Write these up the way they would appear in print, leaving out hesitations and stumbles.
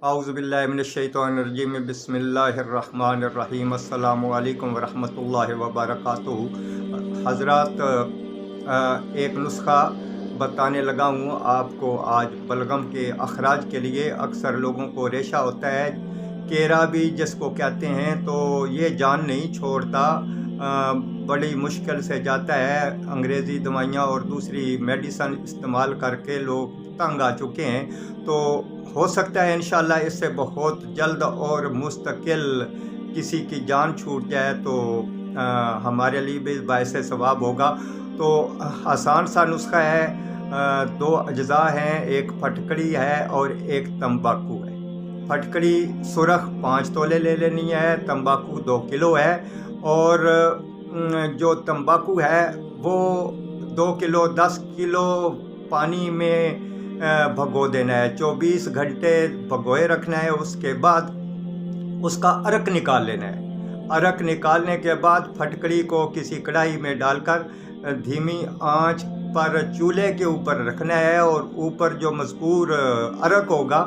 औज़ुबिल्लाहि मिनश्शैतानिर्रजीम बिस्मिल्लाहिर्रहमानिर्रहीम अस्सलामु अलैकुम वरहमतुल्लाहि वबरकातुहू। हज़रात, एक नुस्ख़ा बताने लगा हूँ आपको आज बलगम के अखराज के लिए। अक्सर लोगों को रेशा होता है, केरा भी जिसको कहते हैं, तो ये जान नहीं छोड़ता, बड़ी मुश्किल से जाता है। अंग्रेज़ी दवाइयाँ और दूसरी मेडिसन इस्तेमाल करके लोग तंग आ चुके हैं। तो हो सकता है इंशाअल्लाह इससे बहुत जल्द और मुस्तकिल किसी की जान छूट जाए, तो हमारे लिए भी बाइस सवाब होगा। तो आसान सा नुस्खा है। दो अज्जा हैं, एक फटकड़ी है और एक तंबाकू है। फटकड़ी सुरख 5 तोले ले लेनी है, तंबाकू 2 किलो है। और जो तंबाकू है वो 2 किलो 10 किलो पानी में भगो देना है, 24 घंटे भगोए रखना है। उसके बाद उसका अर्क निकाल लेना है। अर्क निकालने के बाद फटकड़ी को किसी कढ़ाई में डालकर धीमी आंच पर चूल्हे के ऊपर रखना है और ऊपर जो मज़कूर अर्क होगा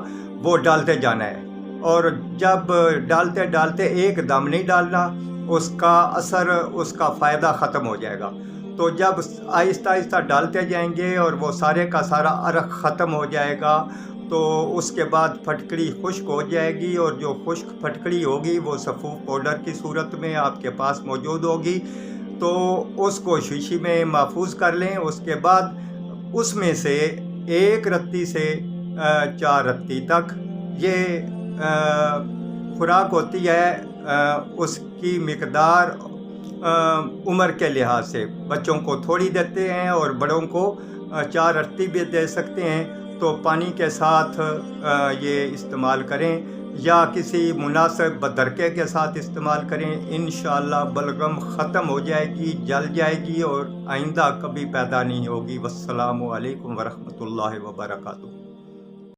वो डालते जाना है। और जब डालते डालते एकदम नहीं डालना, उसका असर, उसका फ़ायदा ख़त्म हो जाएगा। तो जब आहिस्ता आहिस्ता डालते जाएंगे और वो सारे का सारा अर्क ख़त्म हो जाएगा, तो उसके बाद फटकड़ी खुश्क हो जाएगी। और जो खुश्क फटकड़ी होगी वो सफ़ूफ पाउडर की सूरत में आपके पास मौजूद होगी, तो उसको शीशी में महफूज कर लें। उसके बाद उसमें से 1 रत्ती से 4 रत्ती तक ये खुराक होती है। उसकी मिकदार उम्र के लिहाज से बच्चों को थोड़ी देते हैं और बड़ों को 4 रत्ती भी दे सकते हैं। तो पानी के साथ ये इस्तेमाल करें या किसी मुनासिब बदरके के साथ इस्तेमाल करें। इंशाअल्लाह बलगम ख़त्म हो जाएगी, जल जाएगी और आइंदा कभी पैदा नहीं होगी। वस्सलामु अलैकुम वरहमतुल्लाहि वबरकातुहू।